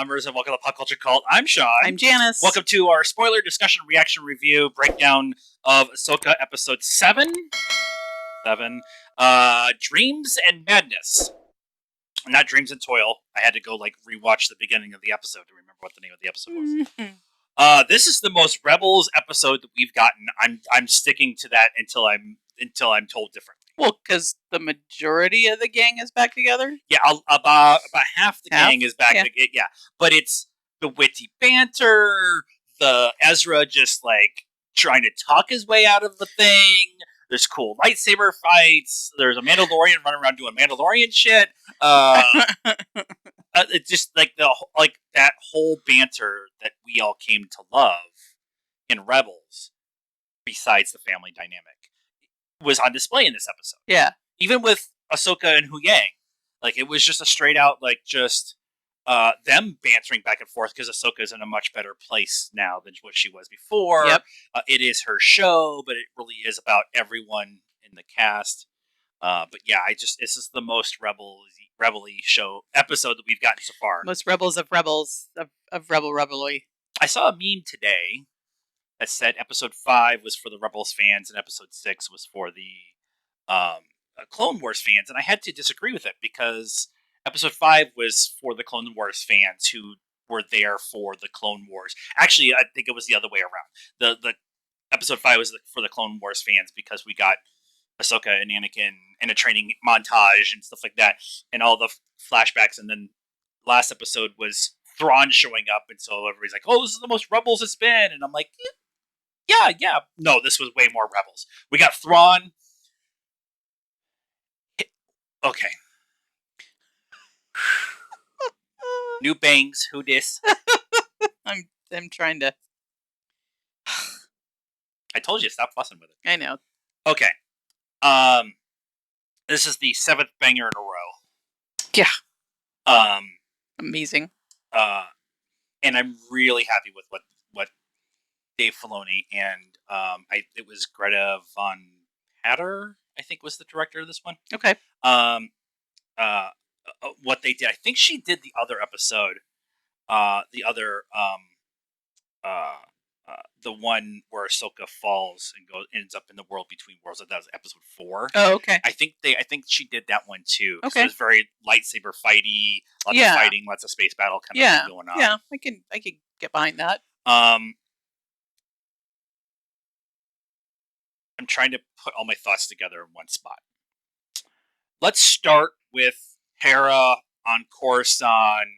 members, and welcome to Pop Culture Cult. I'm Sean. I'm Janice. Welcome to our spoiler discussion, reaction, review, breakdown of Ahsoka Episode 7. Dreams and Madness. Not Dreams and Toil. I had to go rewatch the beginning of the episode to remember what the name of the episode was. This is the most Rebels episode that we've gotten. I'm sticking to that until I'm told differently. Well, because the majority of the gang is back together? Yeah, about half the gang is back. Yeah. But it's the witty banter, the Ezra just, trying to talk his way out of the thing. There's cool lightsaber fights. There's a Mandalorian running around doing Mandalorian shit. It's just, that whole banter that we all came to love in Rebels, besides the family dynamic, was on display in this episode. Yeah. Even with Ahsoka and Hu Yang. It was just a straight out, them bantering back and forth, because Ahsoka's in a much better place now than what she was before. Yep. It is her show, but it really is about everyone in the cast. But yeah, this is the most rebel-y show episode that we've gotten so far. Most rebels of revelry. I saw a meme today that said episode 5 was for the Rebels fans and episode 6 was for the Clone Wars fans, and I had to disagree with it, because episode 5 was for the Clone Wars fans who were there for the Clone Wars. Actually, I think it was the other way around. The episode 5 was for the Clone Wars fans, because we got Ahsoka and Anakin in a training montage and stuff like that, and all the flashbacks, and then last episode was Thrawn showing up, and so everybody's like, oh, this is the most Rebels it's been, and I'm like, yeah. No, this was way more Rebels. We got Thrawn. Okay. New bangs. Who dis? I'm trying to. I told you, stop fussing with it. I know. Okay. This is the 7th banger in a row. Yeah. Amazing. And I'm really happy with what Dave Filoni and it was Greta Von Hatter, I think, was the director of this one. Okay. What they did, I think she did the other episode, the one where Ahsoka falls and ends up in the world between worlds. That was episode 4. Oh, okay. I think she did that one too. Okay. So it was very lightsaber fighty, lots of fighting, lots of space battle kind of thing going on. Yeah, I can get behind that. I'm trying to put all my thoughts together in one spot. Let's start with Hera on Coruscant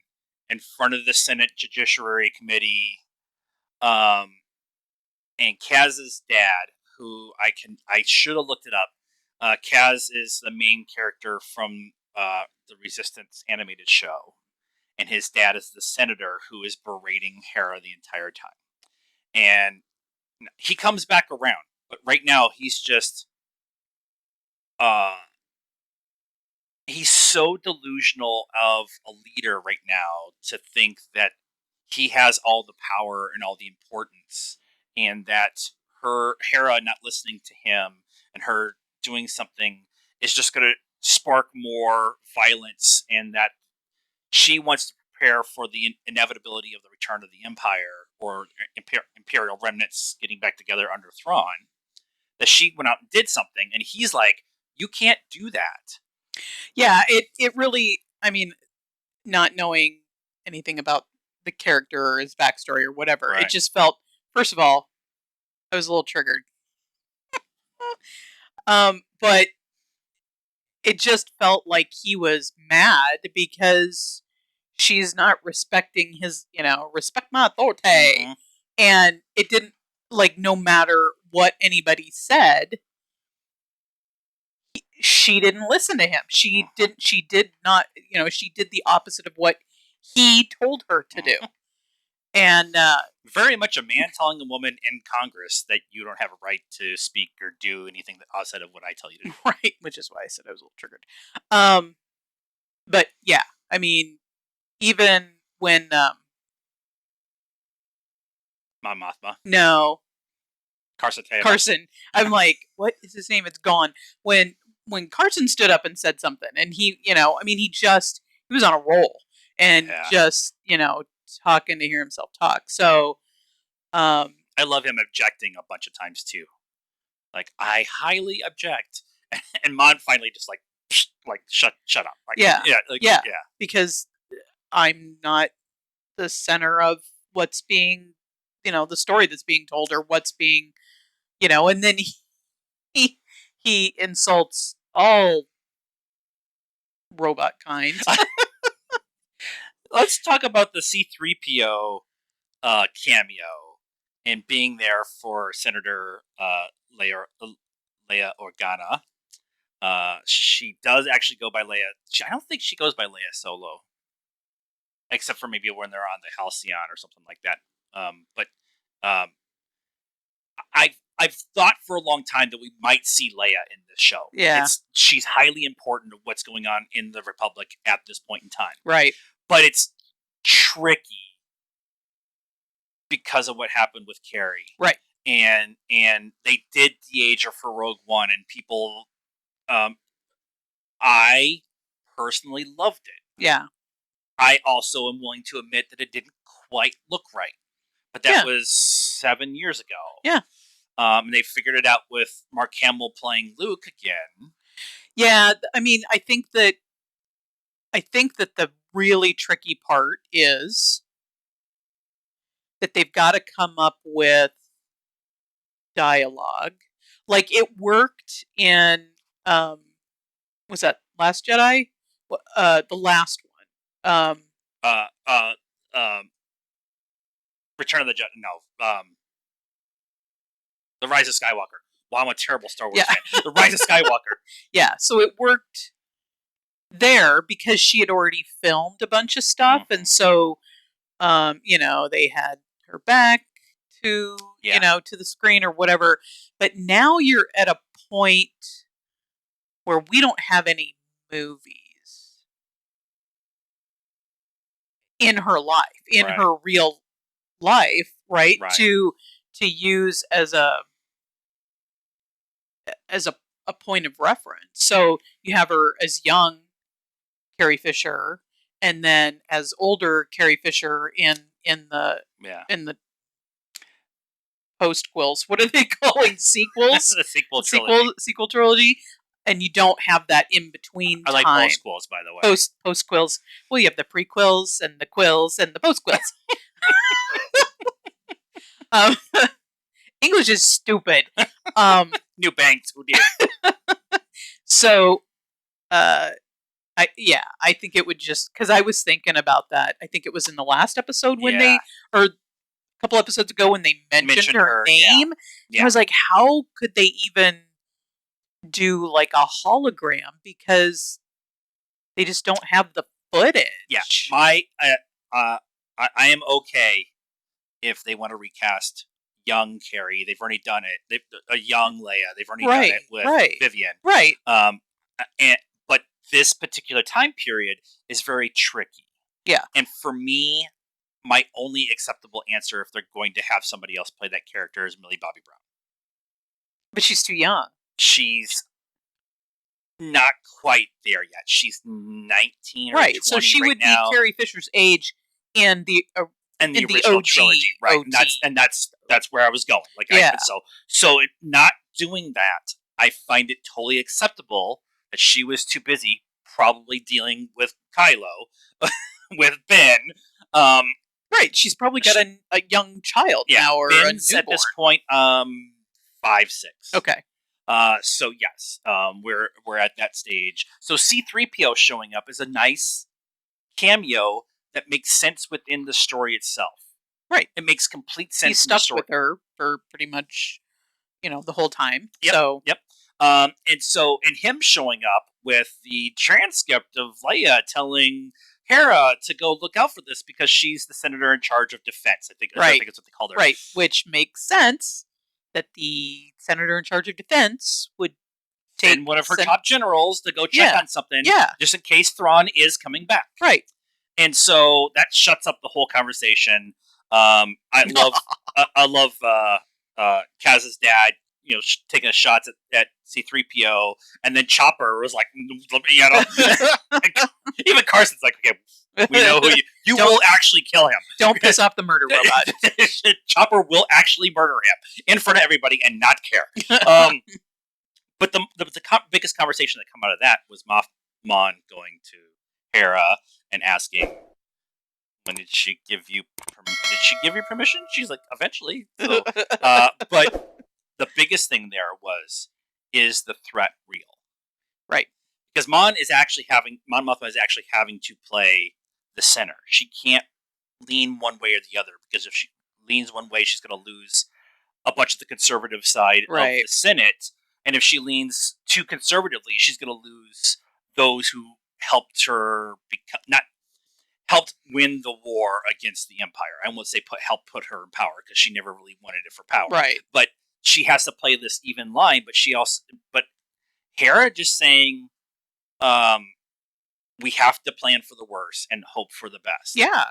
in front of the Senate Judiciary Committee, and Kaz's dad, who I should have looked it up. Kaz is the main character from the Resistance animated show, and his dad is the senator who is berating Hera the entire time. And he comes back around, but right now he's just he's so delusional of a leader right now to think that he has all the power and all the importance, and that Hera not listening to him and her doing something is just going to spark more violence, and that she wants to prepare for the inevitability of the return of the Empire, or Imperial remnants getting back together under Thrawn, that she went out and did something, and he's like, you can't do that. Yeah, it really, I mean, not knowing anything about the character or his backstory or whatever, Right. It just felt, first of all, I was a little triggered. But it just felt like he was mad because she's not respecting his, respect my authority. Mm-hmm. And it didn't, no matter what anybody said, she didn't listen to him. She did not, she did the opposite of what he told her to do. And very much a man telling a woman in Congress that you don't have a right to speak or do anything outside of what I tell you to do. Right, which is why I said I was a little triggered. But yeah, I mean, even when Mon Mothma. No. Carson. I'm like, what is his name? It's gone. When Carson stood up and said something, and he was on a roll, and just, talking to hear himself talk. So, I love him objecting a bunch of times too. Like, I highly object, and Mon finally just like shut up. Like, yeah, yeah. because I'm not the center of what's being, the story that's being told, or what's being, and then he insults all robot kind. Let's talk about the C-3PO cameo and being there for Senator Leia Organa. She does actually go by Leia. I don't think she goes by Leia Solo, except for maybe when they're on the Halcyon or something like that. But um, I've thought for a long time that we might see Leia in this show. Yeah. She's highly important to what's going on in the Republic at this point in time. Right. But it's tricky because of what happened with Carrie. Right. And they did de-age her for Rogue One, and people, I personally loved it. Yeah. I also am willing to admit that it didn't quite look right. But that was 7 years ago. Yeah. And they figured it out with Mark Hamill playing Luke again. Yeah, I mean, I think that the really tricky part is that they've got to come up with dialogue. Like, it worked in was that Last Jedi? The last one. Return of the Jedi. No. The Rise of Skywalker. Wow, I'm a terrible Star Wars fan. The Rise of Skywalker. Yeah, so it worked there because she had already filmed a bunch of stuff, and so they had her back to to the screen or whatever. But now you're at a point where we don't have any movies in her life, in her real life, right? To use as a point of reference. So you have her as young Carrie Fisher, and then as older Carrie Fisher in the post quills. What are they calling sequels? The sequel trilogy. And you don't have that in between time. I like post quills, by the way. Post quills. Well, you have the prequels and the quills and the post quills. English is stupid. New Banks, who did? So, I think it would just, because I was thinking about that. I think it was in the last episode when or a couple episodes ago when they mentioned her name. Yeah. I was like, how could they even do like a hologram, because they just don't have the footage. Yeah, I am okay if they want to recast young Carrie. They've already done it. A young Leia. They've already done it with Vivian. Right. But this particular time period is very tricky. Yeah. And for me, my only acceptable answer if they're going to have somebody else play that character is Millie Bobby Brown. But she's too young. She's not quite there yet. She's 19 or 20 so she would be Carrie Fisher's age in the original OG trilogy, right? OG. And that's where I was going. Like, so not doing that, I find it totally acceptable that she was too busy, probably dealing with Kylo, with Ben. Right, she's probably got a young child now, or Ben's a newborn. At this point, 5, 6. Okay. So yes, we're at that stage. So C-3PO showing up is a nice cameo that makes sense within the story itself. Right. It makes complete sense. He's stuck with her for pretty much, the whole time. Yep. And him showing up with the transcript of Leia telling Hera to go look out for this because she's the senator in charge of defense. I think that's what they called her. Right, which makes sense that the senator in charge of defense would send one of her top generals to go check on something, just in case Thrawn is coming back. Right. And so that shuts up the whole conversation. I love Kaz's dad, taking a shots at C-3PO, and then Chopper was like, even Carson's like, okay, We know who you will actually kill him. Don't piss off the murder robot. Chopper will actually murder him in front of everybody and not care. But the biggest conversation that come out of that was Moff Mon going to Hera and asking, "When did she give you? Did she give you permission?" She's like, "Eventually." So, but the biggest thing there is the threat real? Right. Because Mon Mothma is actually having to play the center. She can't lean one way or the other, because if she leans one way, she's going to lose a bunch of the conservative side of the Senate. And if she leans too conservatively, she's going to lose those who helped her helped win the war against the Empire. I won't say help put her in power, because she never really wanted it for power. Right. But she has to play this even line. But Hera just saying, we have to plan for the worst and hope for the best. Yeah.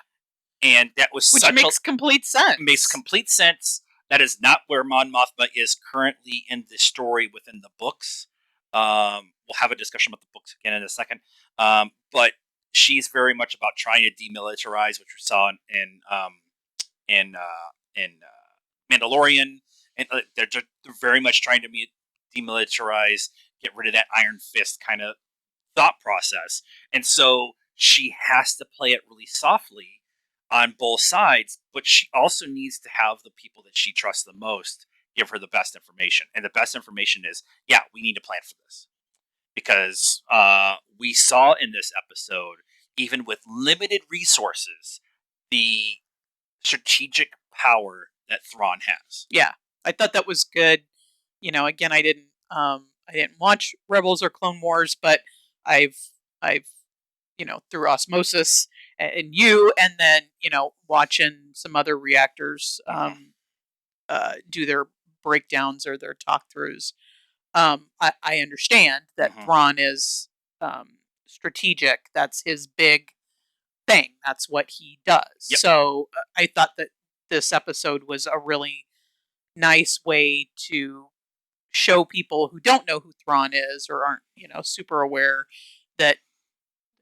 And that was makes complete sense. Makes complete sense. That is not where Mon Mothma is currently in the story within the books. We'll have a discussion about the books again in a second. But she's very much about trying to demilitarize, which we saw in Mandalorian, and they're very much trying to demilitarize, get rid of that iron fist kind of thought process, and so she has to play it really softly on both sides, but she also needs to have the people that she trusts the most give her the best information. And the best information is, we need to plan for this. Because we saw in this episode, even with limited resources, the strategic power that Thrawn has. Yeah, I thought that was good. Again, I didn't watch Rebels or Clone Wars, but I've through osmosis and then watching some other reactors do their breakdowns or their talk throughs. I understand that Thrawn is strategic. That's his big thing. That's what he does. Yep. So I thought that this episode was a really nice way to show people who don't know who Thrawn is or aren't, super aware that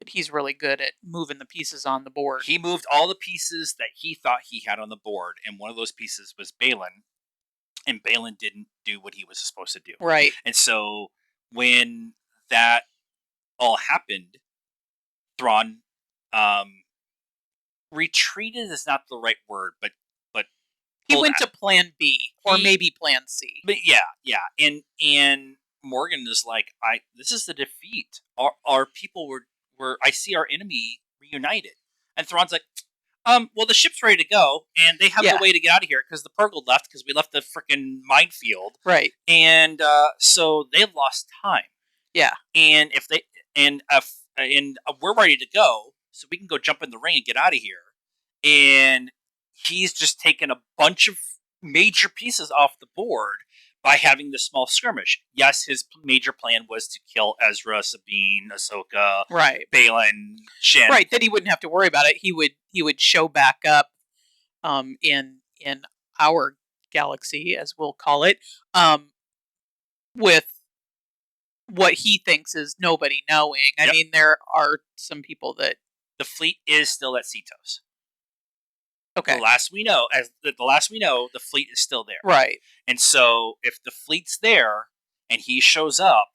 he's really good at moving the pieces on the board. He moved all the pieces that he thought he had on the board, and one of those pieces was Baylan, and Baylan didn't do what he was supposed to do. Right. And so when that all happened, Thrawn retreated is not the right word, but he went to Plan B or maybe Plan C. But yeah, and Morgan is like, this is the defeat. Our people were I see our enemy reunited, and Thrawn's like, well, the ship's ready to go, and they have no way to get out of here because the Purgle left because we left the freaking minefield, right? And so they've lost time. Yeah, and if we're ready to go, so we can go jump in the ring and get out of here, and he's just taken a bunch of major pieces off the board by having this small skirmish. Yes, his major plan was to kill Ezra, Sabine, Ahsoka, right, Baylan, Shin. Right, that he wouldn't have to worry about it. He would show back up in our galaxy, as we'll call it, with what he thinks is nobody knowing. I mean, there are some people that the fleet is still at Cetos. Okay. The last we know, the fleet is still there. Right. And so, if the fleet's there and he shows up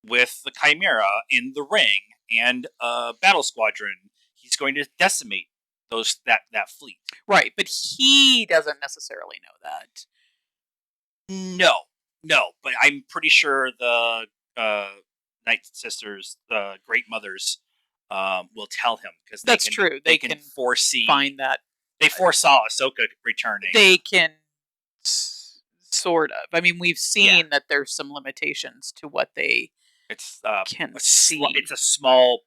with the Chimera in the ring and a battle squadron, he's going to decimate that fleet. Right, but he doesn't necessarily know that. No, but I'm pretty sure the Night Sisters, the Great Mothers, will tell him because that's true. They can foresee find that. They foresaw Ahsoka returning. They can sort of. I mean, we've seen that there's some limitations to what they can see. It's a small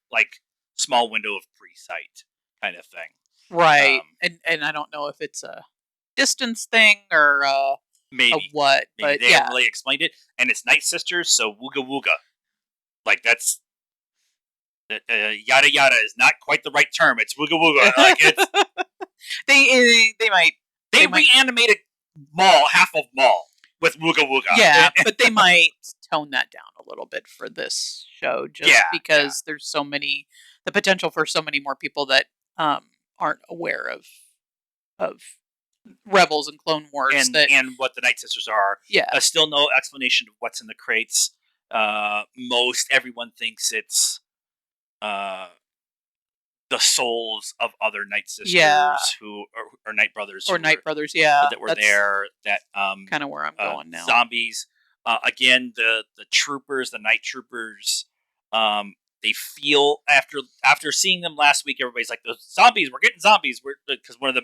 window of pre-sight kind of thing, right? And I don't know if it's a distance thing or maybe a what, but they haven't really explained it. And it's Night Sisters, so wooga wooga, like that's. Yada yada is not quite the right term. It's wooga wooga. Like it's, they reanimated half of Maul with wooga wooga. Yeah, but they might tone that down a little bit for this show, just because there's so many the potential for so many more people that aren't aware of Rebels and Clone Wars and what the Night Sisters are. Yeah. Still no explanation of what's in the crates. Most everyone thinks it's the souls of other Night Sisters who or Night Brothers or Night Brothers, that were there. That kind of where I'm going now. Zombies. Again, the troopers, the Night Troopers. They feel after seeing them last week, everybody's like, "The zombies, we're getting zombies." Because one of the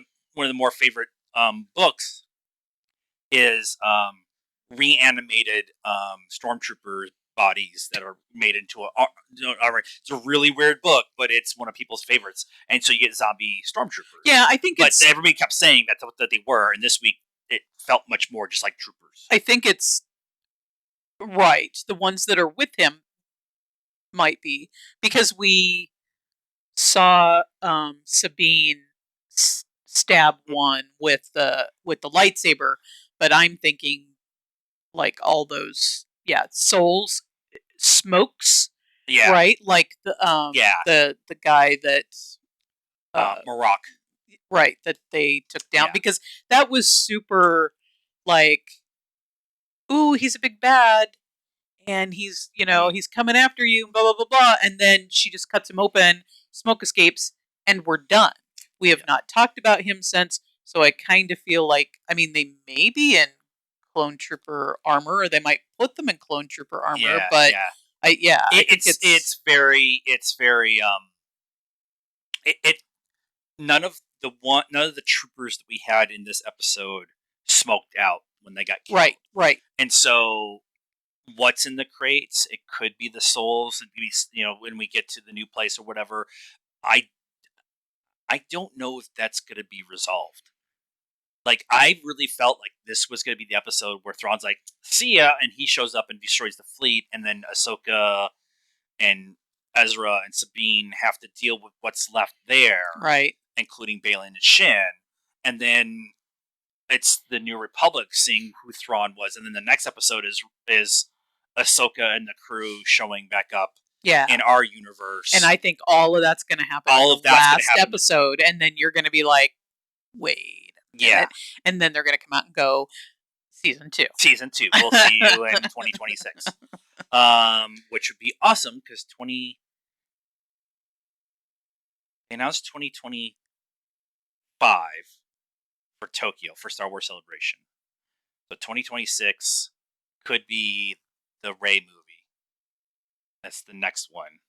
more favorite books is reanimated stormtrooper bodies that are made into it's a really weird book, but it's one of people's favorites, and so you get zombie stormtroopers. Yeah, I think everybody kept saying that they were, and this week it felt much more just like troopers. I think it's right. The ones that are with him might be, because we saw Sabine stab one with the lightsaber, but I'm thinking like all those souls, smokes, right? Like the the guy that Marok, right, that they took down, because that was super like, ooh, he's a big bad, and he's he's coming after you, blah blah blah blah, and then she just cuts him open, smoke escapes, and we're done. We have not talked about him since, so I kind of feel like, I mean, they may be in clone trooper armor, or they might put them in clone trooper armor, but I think it's very none of the troopers that we had in this episode smoked out when they got killed. Right. And so what's in the crates? It could be the souls, and when we get to the new place or whatever. I don't know if that's going to be resolved. Like, I really felt like this was going to be the episode where Thrawn's like, "See ya," and he shows up and destroys the fleet, and then Ahsoka and Ezra and Sabine have to deal with what's left there, right, including Baylan and Shin, and then it's the New Republic seeing who Thrawn was, and then the next episode is Ahsoka and the crew showing back up in our universe. And I think all of that's going to happen in the last episode, and then you're going to be like, wait a minute. And then they're going to come out and go, season 2. We'll see you in 2026. Which would be awesome, because they announced 2025 for Tokyo for Star Wars Celebration. So 2026 could be the Rey movie. That's the next one.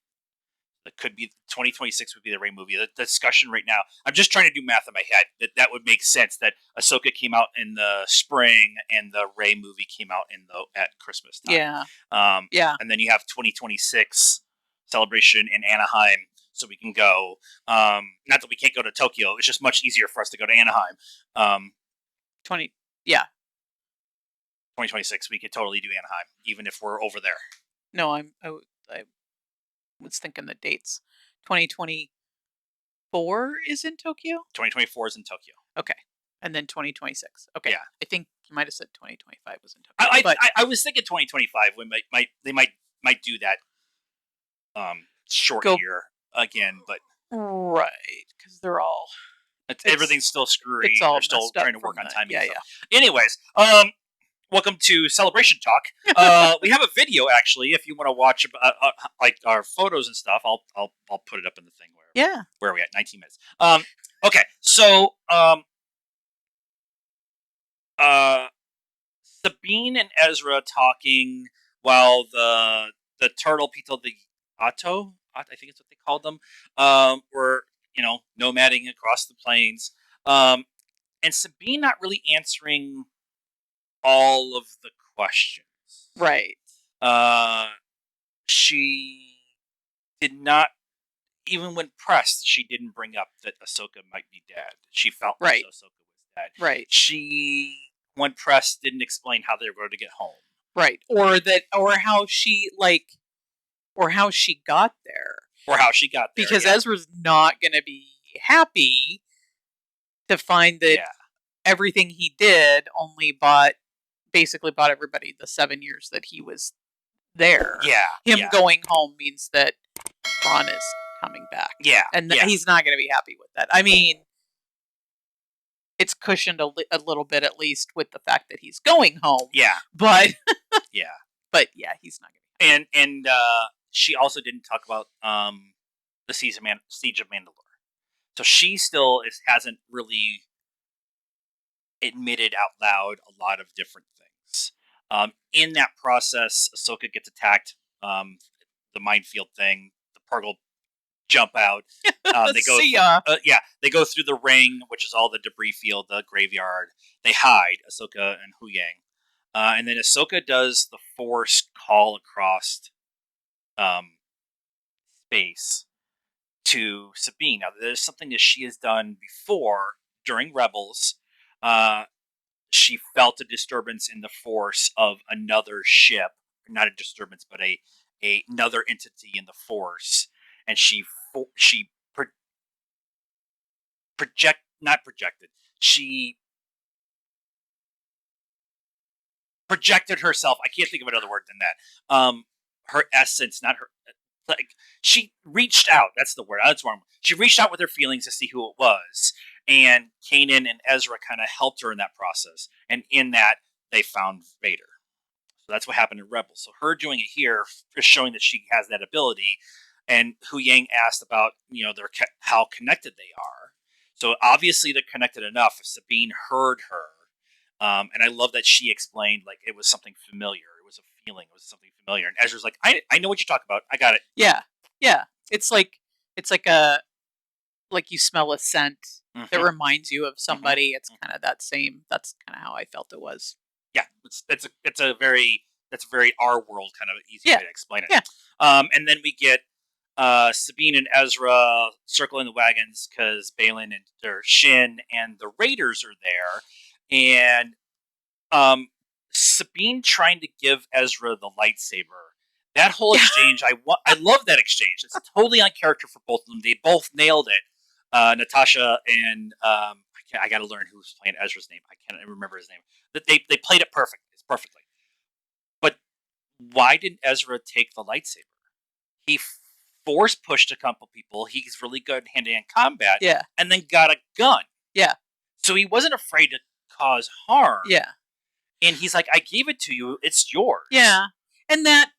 That could be 2026 would be the Rey movie. The discussion right now, I'm just trying to do math in my head. That would make sense that Ahsoka came out in the spring and the Rey movie came out at Christmas time. And then you have 2026 Celebration in Anaheim, so we can go. Not that we can't go to Tokyo. It's just much easier for us to go to Anaheim. 2026, we could totally do Anaheim, even if we're over there. No, I was thinking the dates. 2024 is in Tokyo? 2024 is in Tokyo. Okay. And then 2026. Okay. Yeah. I think you might have said 2025 was in Tokyo. I was thinking 2025. They might do that short year again, but right, because they're all everything's still screwy. They're still trying to work on timing. Yeah. Anyways, welcome to Celebration Talk. We have a video, actually, if you want to watch like our photos and stuff. I'll put it up in the thing. Where are we at? 19 minutes. Okay, so Sabine and Ezra talking while the turtle people, the Otto, I think it's what they called them, were nomading across the plains, and Sabine not really answering all of the questions. Right. She did not, even when pressed, she didn't bring up that Ahsoka might be dead. She felt like Ahsoka was dead. Right. She, when pressed, didn't explain how they were going to get home. Right. Or how she got there. Because Ezra's not going to be happy to find that everything he did only basically bought everybody the 7 years that he was there. Yeah. Him going home means that Thrawn is coming back. Yeah, and yeah. he's not going to be happy with that. I mean, it's cushioned a little bit at least with the fact that he's going home. Yeah, but yeah. But yeah, he's not going to. And she also didn't talk about the Siege of Mandalore, so she still hasn't really admitted out loud a lot of different things. In that process, Ahsoka gets attacked. The minefield thing, the Purgle jump out. They go. See ya. Yeah, they go through the ring, which is all the debris field, the graveyard. They hide, Ahsoka and Hu Yang, and then Ahsoka does the Force call across space to Sabine. Now, there's something that she has done before during Rebels. She felt a disturbance in the Force of another ship, not a disturbance, but another entity in the Force, and she not projected. She projected herself. I can't think of another word than that. Her essence, not her. Like she reached out. That's the word. That's wrong. She reached out with her feelings to see who it was, and Kanan and Ezra kind of helped her in that process. And in that, they found Vader. So that's what happened in Rebels. So her doing it here is showing that she has that ability. And Hu Yang asked about how connected they are. So obviously they're connected enough. Sabine heard her, and I love that she explained like it was something familiar. It was a feeling. It was something familiar. And Ezra's like, I know what you're talking about. I got it. Yeah, yeah. It's like a like you smell a scent that reminds you of somebody. It's kind of that same. That's kind of how I felt it was. Yeah, it's a very our world kind of easy way to explain it. Yeah. And then we get Sabine and Ezra circling the wagons because Balin and Shin and the Raiders are there, and Sabine trying to give Ezra the lightsaber. That whole exchange, I love that exchange. It's totally on character for both of them. They both nailed it. Natasha and I got to learn who's playing Ezra's name. I can't remember his name. They played it perfect. It's perfectly. But why didn't Ezra take the lightsaber? He force pushed a couple people. He's really good in hand-to-hand combat. Yeah. And then got a gun. Yeah. So he wasn't afraid to cause harm. Yeah. And he's like, I gave it to you. It's yours. Yeah. And that...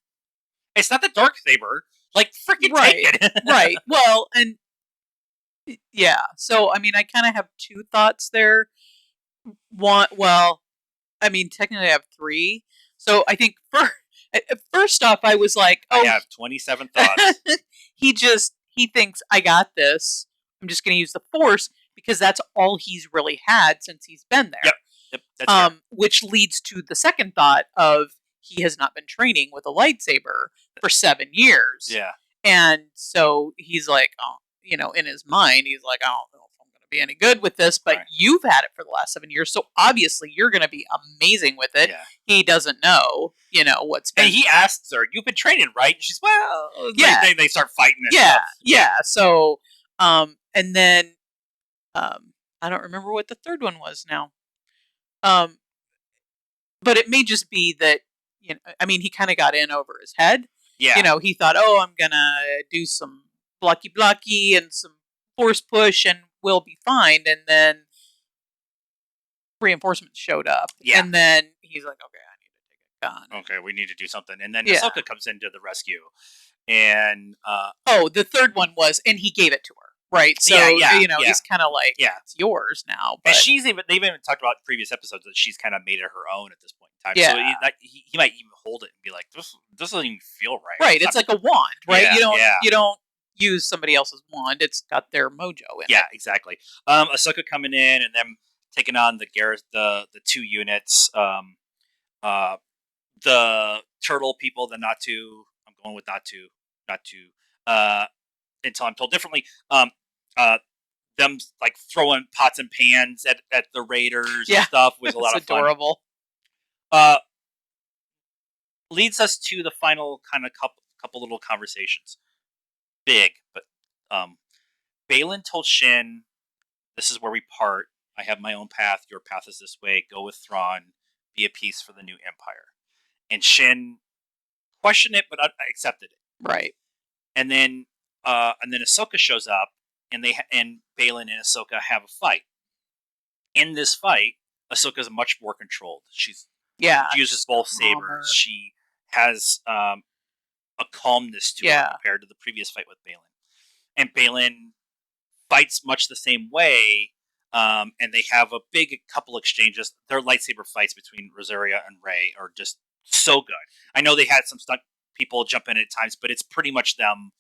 It's not the dark saber. Like, freaking take it. Right. Well, and... Yeah. So, I mean, I kind of have two thoughts there. One, well, I mean, technically I have three. So I think first off, I was like, oh... I have 27 thoughts. He thinks, I got this. I'm just going to use the Force because that's all he's really had since he's been there. Yep. That's which leads to the second thought of he has not been training with a lightsaber for 7 years. Yeah. And so he's like, oh, in his mind, he's like, I don't know if I'm going to be any good with this, but you've had it for the last 7 years, so obviously you're going to be amazing with it. Yeah. He doesn't know, what's been... And he asks her, you've been training, right? And she's, well... Yeah. They start fighting and stuff. Yeah. Yeah. So, and then, I don't remember what the third one was now. But it may just be that, I mean, he kind of got in over his head. Yeah. He thought, oh, I'm going to do some blocky and some force push and we'll be fine. And then reinforcements showed up. Yeah. And then he's like, okay, I need to take a gun. Okay, we need to do something. And then Ahsoka comes into the rescue. And... the third one was, and he gave it to her. Right, so he's kind of like, it's yours now. But... And they've even talked about previous episodes that she's kind of made it her own at this point in time. Yeah. So he might even hold it and be like, this doesn't even feel right. Right, it's like a wand, right? Yeah, you don't use somebody else's wand; it's got their mojo in it. Yeah, exactly. Ahsoka coming in and then taking on the two units, the turtle people, the Natu. I'm going with Natu, until I'm told differently. Them like throwing pots and pans at the Raiders and stuff was a lot of fun. Adorable. Leads us to the final kind of couple little conversations. Big, but Balin told Shin, "This is where we part. I have my own path. Your path is this way. Go with Thrawn. Be a piece for the new Empire." And Shin questioned it, but accepted it. Right. And then and then Ahsoka shows up, and and Balin and Ahsoka have a fight. In this fight, Ahsoka is much more controlled. She uses both sabers. She has a calmness to her compared to the previous fight with Balin. And Balin fights much the same way, and they have a big couple exchanges. Their lightsaber fights between Rosaria and Rey are just so good. I know they had some stunt people jump in at times, but it's pretty much them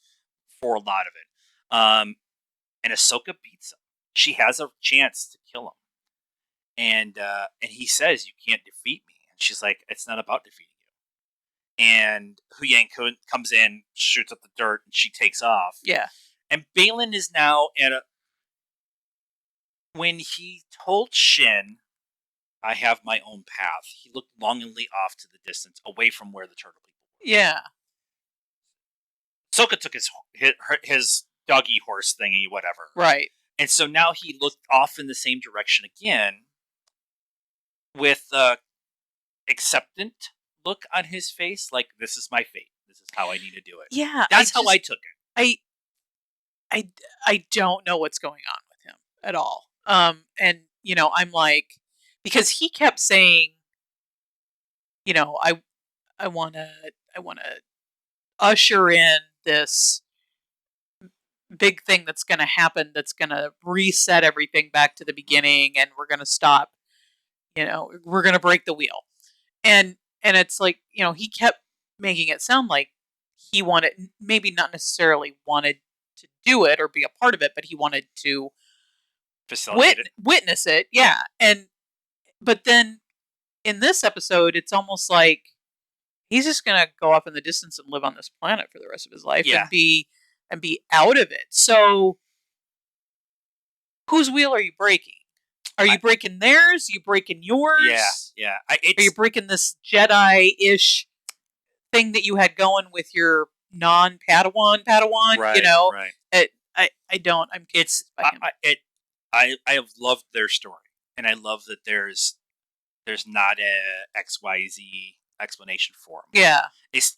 for a lot of it. And Ahsoka beats him. She has a chance to kill him. And he says, "You can't defeat me." And she's like, "It's not about defeating you." And Hu Yang comes in, shoots up the dirt, and she takes off. Yeah. And Balin is now at a... When he told Shin, "I have my own path," he looked longingly off to the distance, away from where the turtle people were. Yeah. Ahsoka took his doggy horse thingy, whatever. Right. And so now he looked off in the same direction again, with a acceptant look on his face, like, this is my fate. This is how I need to do it. Yeah. That's how I took it. I don't know what's going on with him at all. And I'm like, because he kept saying, I want to usher in this big thing that's going to happen, that's going to reset everything back to the beginning, and we're going to stop, we're going to break the wheel. And it's like, he kept making it sound like he wanted, maybe not necessarily wanted to do it or be a part of it, but he wanted to witness it. Yeah. But then in this episode, it's almost like he's just going to go off in the distance and live on this planet for the rest of his life and be out of it. So whose wheel are you breaking? Are you breaking theirs? Are you breaking yours? Yeah. Are you breaking this Jedi-ish thing that you had going with your non-Padawan? Right, right. I don't. I'm confused by him. I have loved their story, and I love that there's not a XYZ explanation for him. Yeah.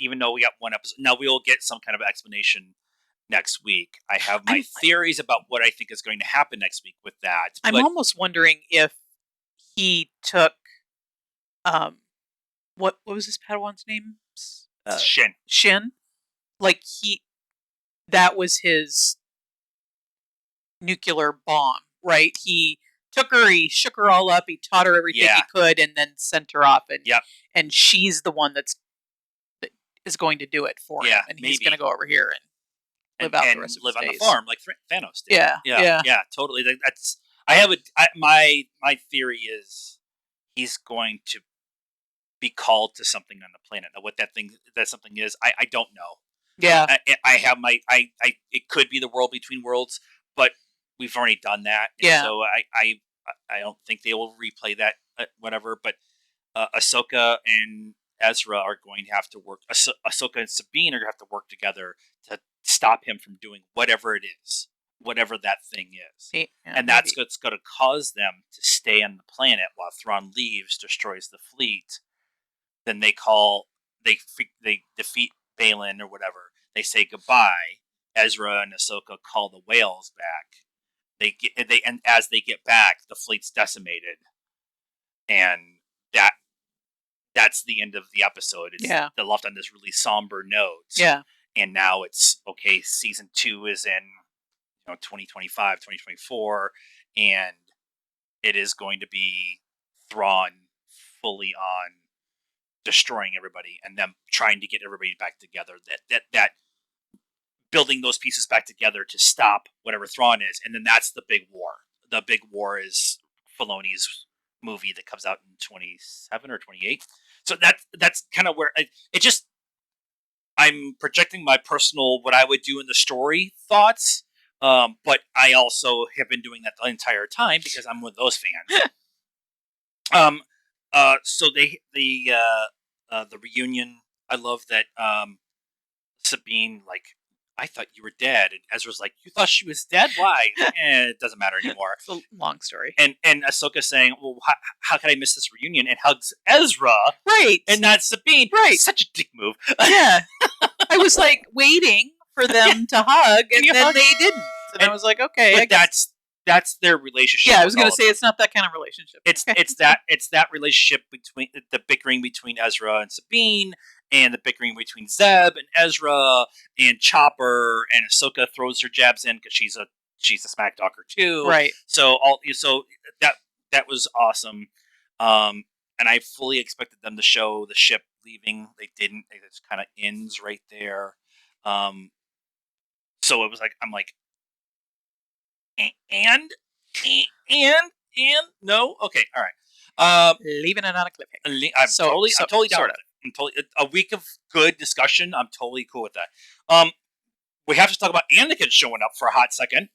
Even though we got one episode, now we will get some kind of explanation next week. I have my theories about what I think is going to happen next week with that. I'm almost wondering if he took, what was his Padawan's name? Shin. Shin. Like that was his nuclear bomb, right? He took her, he shook her all up, he taught her everything he could, and then sent her off. And she's the one that is going to do it for him, and he's going to go over here and live out the rest of his days. On the farm like Thanos did. Yeah, totally. That's my theory is he's going to be called to something on the planet. Now, what that something is, I don't know. Yeah, I have it could be the world between worlds, but we've already done that. Yeah. So I don't think they will replay that. Whatever, but Ahsoka and Ezra are going to have to work. Ahsoka and Sabine are going to have to work together to stop him from doing whatever it is, whatever that thing is. And that's what's going to cause them to stay on the planet while Thrawn leaves, destroys the fleet. Then they defeat Balin or whatever. They say goodbye. Ezra and Ahsoka call the whales back. And as they get back, the fleet's decimated, and that's the end of the episode. They're left on this really somber note. Yeah. And now it's okay. Season 2 is in 2025, 2024, and it is going to be Thrawn fully on destroying everybody and them trying to get everybody back together. That building those pieces back together to stop whatever Thrawn is, and then that's the big war. The big war is Filoni's movie that comes out in 27 or 28. So that's kind of where I'm projecting my personal what I would do in the story thoughts, but I also have been doing that the entire time because I'm one of those fans. So the reunion. I love that Sabine, like, I thought you were dead, and Ezra's like, you thought she was dead? Why? It doesn't matter anymore. It's a long story. And Ahsoka saying, well, how can I miss this reunion? And hugs Ezra, right? And not Sabine, right? Such a dick move. Yeah, I was like waiting for them to hug, and then they didn't. And I was like, okay, but I guess that's their relationship. Yeah, I was going to say it's not that kind of relationship. It's that relationship between the bickering between Ezra and Sabine, and the bickering between Zeb and Ezra and Chopper, and Ahsoka throws her jabs in because she's a smack talker too. Right. So that was awesome. And I fully expected them to show the ship leaving. They didn't. It just kind of ends right there. So it was like I'm like, and no, okay, all right. Leaving it on a cliffhanger. I'm totally down sort with it. I'm totally a week of good discussion. I'm totally cool with that. We have to talk about Anakin showing up for a hot second.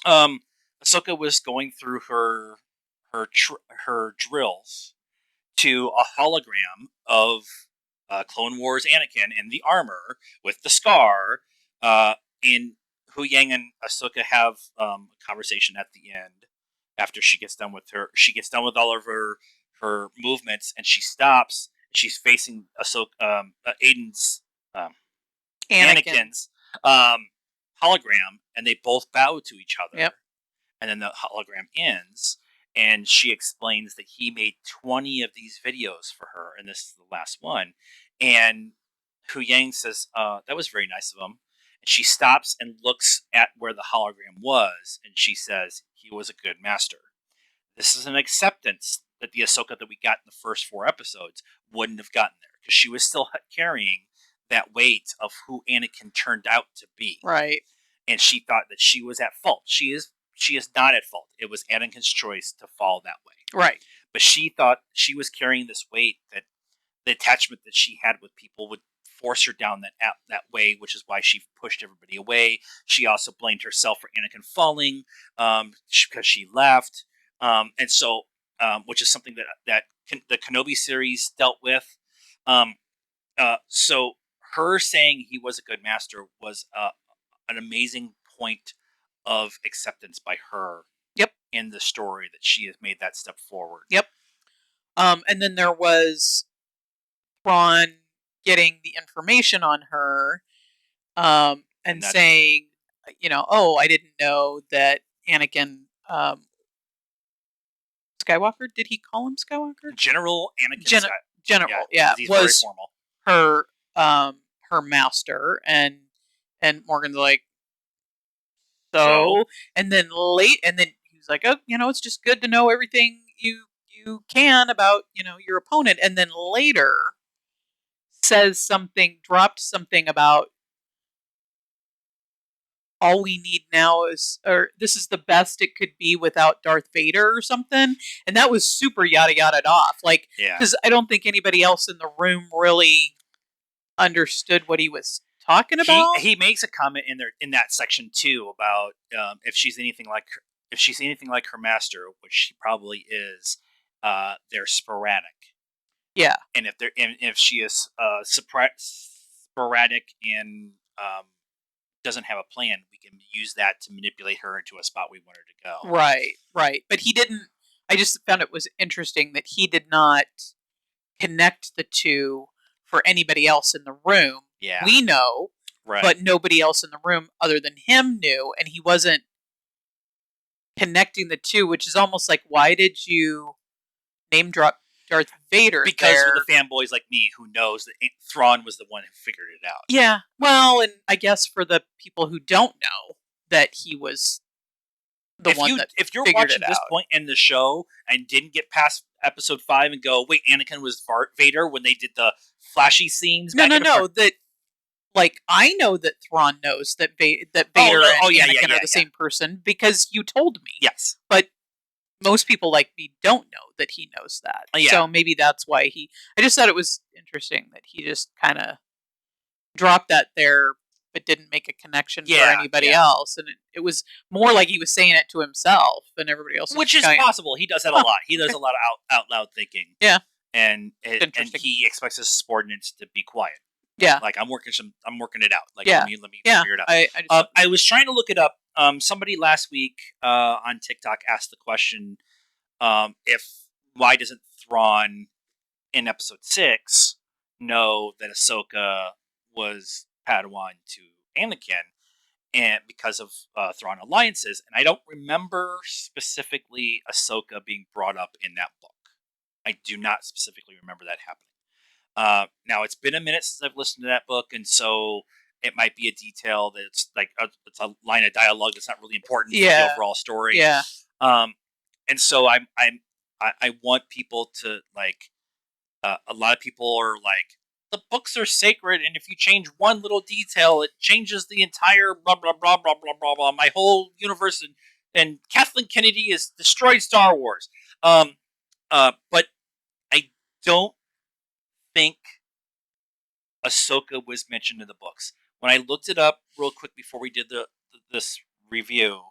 Ahsoka was going through her drills to a hologram of Clone Wars Anakin in the armor with the scar. And Hu Yang and Ahsoka have a conversation at the end after she gets done with all of her movements, and she stops. She's facing Ahsoka, Aiden's Anakin's hologram, and they both bow to each other. Yep. And then the hologram ends, and she explains that he made 20 of these videos for her, and this is the last one. And Hu Yang says, that was very nice of him. And she stops and looks at where the hologram was, and she says, he was a good master. This is an acceptance that the Ahsoka that we got in the first 4 episodes wouldn't have gotten there, because she was still carrying that weight of who Anakin turned out to be. Right. And she thought that she was at fault. She is not at fault. It was Anakin's choice to fall that way. Right. But she thought she was carrying this weight, that the attachment that she had with people would force her down that way, which is why she pushed everybody away. She also blamed herself for Anakin falling because she left. And so, which is something that the Kenobi series dealt with. So her saying he was a good master was an amazing point of acceptance by her. Yep. In the story, that she has made that step forward. Yep. And then there was Thrawn getting the information on her, and saying, oh, I didn't know that Anakin Skywalker. Did he call him Skywalker? General Anakin General, yeah, he's was very formal. Her master, and Morgan's like, so, and then he was like, oh, it's just good to know everything you can about your opponent, and then later dropped something about all we need now is, or this is the best it could be without Darth Vader or something. And that was super yada yada off. Like, because I don't think anybody else in the room really understood what he was talking about. He makes a comment in that section too about if she's anything like her master, which she probably is, they're sporadic. Yeah. And if she is sporadic and doesn't have a plan, we can use that to manipulate her into a spot we want her to go. Right. But he didn't. I just found it was interesting that he did not connect the two for anybody else in the room. Yeah. We know, right, but nobody else in the room other than him knew, and he wasn't connecting the two, which is almost like, why did you name drop Darth Vader? Because of the fanboys like me who knows that Thrawn was the one who figured it out. Yeah. Well, and I guess for the people who don't know that he was the one that if you're watching this point in the show and didn't get past episode 5 and go, wait, Anakin was Vader when they did the flashy scenes. No. That, like, I know that Thrawn knows that Vader and Anakin are the same person because you told me. Yes. But most people like me don't know that he knows that. So maybe that's why I just thought it was interesting that he just kind of dropped that there, but didn't make a connection for anybody else. And it was more like he was saying it to himself and everybody else. Which is possible. He does that a lot. He does a lot of out loud thinking. Yeah. And he expects his subordinates to be quiet. Yeah. Like, I'm working it out. Like, let me figure it out. I was trying to look it up. Somebody last week on TikTok asked the question, why doesn't Thrawn in episode 6 know that Ahsoka was Padawan to Anakin, and because of Thrawn alliances. And I don't remember specifically Ahsoka being brought up in that book. I do not specifically remember that happening. Now it's been a minute since I've listened to that book, and so it might be a detail that's like it's a line of dialogue that's not really important for the overall story. Yeah. And so I want people to like. A lot of people are like, the books are sacred, and if you change one little detail, it changes the entire blah blah blah blah blah blah blah. My whole universe, and Kathleen Kennedy has destroyed Star Wars. But I don't think Ahsoka was mentioned in the books. When I looked it up real quick before we did this review,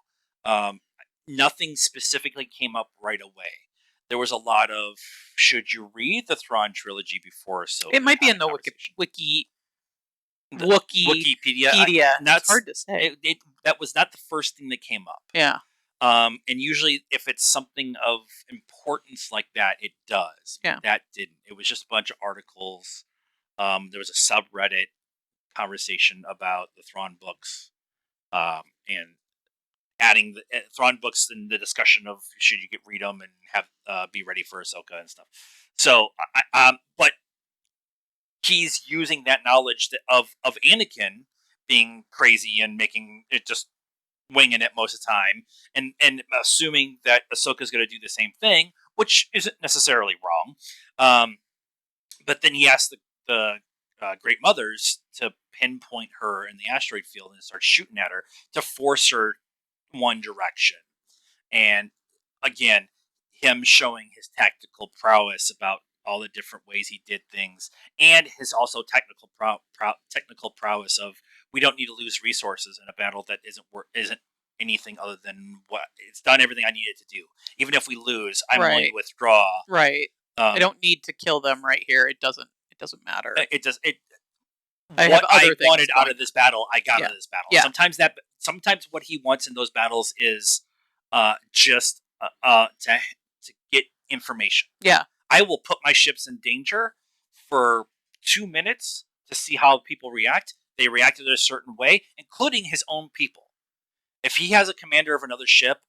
um, nothing specifically came up right away. There was a lot of, should you read the Thrawn trilogy before Ahsoka? It might be in the Wikipedia. It's hard to say. That was not the first thing that came up. Yeah. And usually, if it's something of importance like that, it does. Yeah. That didn't. It was just a bunch of articles. There was a subreddit conversation about the Thrawn books, and adding the Thrawn books in the discussion of should you read them and have be ready for Ahsoka and stuff. So, but he's using that knowledge of Anakin being crazy and making it just winging it most of the time, and assuming that Ahsoka's going to do the same thing, which isn't necessarily wrong. But then he asks the Great Mothers to pinpoint her in the asteroid field and start shooting at her to force her one direction. And again, him showing his tactical prowess about all the different ways he did things, and his also technical prowess of we don't need to lose resources in a battle that isn't anything other than what it's done everything I needed to do. Even if we lose, I'm willing to withdraw. Right. I don't need to kill them right here. It doesn't matter. It does. I what I wanted out of this battle, I got out of this battle. Yeah. Sometimes what he wants in those battles is just to get information. Yeah. I will put my ships in danger for 2 minutes to see how people react. They reacted a certain way, including his own people. If he has a commander of another ship,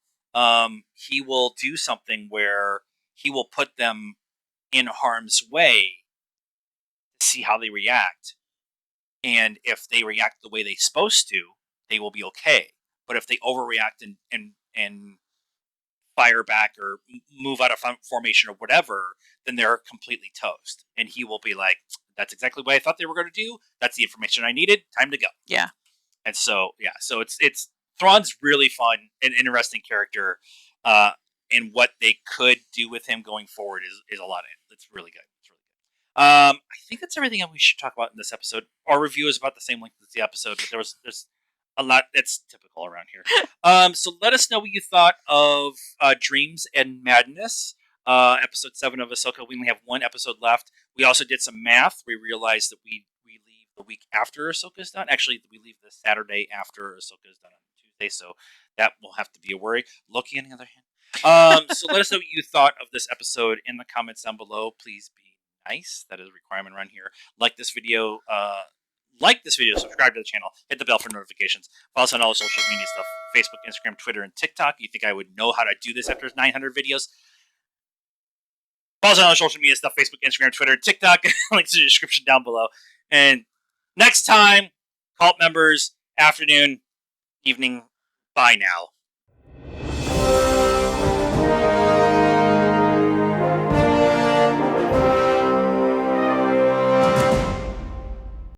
he will do something where he will put them in harm's way to see how they react. And if they react the way they're supposed to, they will be okay. But if they overreact and fire back or move out of formation or whatever, then they're completely toast. And he will be like, that's exactly what I thought they were going to do. That's the information I needed. Time to go. Yeah. And so, yeah. So it's Thrawn's really fun and interesting character. And what they could do with him going forward is a lot of it. It's really good. I think that's everything we should talk about in this episode. Our review is about the same length as the episode, but there's a lot that's typical around here. So let us know what you thought of Dreams and Madness, episode 7 of Ahsoka. We only have one episode left. We also did some math. We realized that we leave the week after Ahsoka's done. Actually, we leave the Saturday after Ahsoka's done on Tuesday, so that will have to be a worry. Loki, on the other hand. So let us know what you thought of this episode in the comments down below. Please be nice. That is a requirement around here. Like this video, subscribe to the channel, hit the bell for notifications. Follow us on all social media stuff: Facebook, Instagram, Twitter, and TikTok. You think I would know how to do this after 900 videos? Follow us on all social media stuff: Facebook, Instagram, Twitter, TikTok. Links in the description down below. And next time, cult members, afternoon, evening, bye now.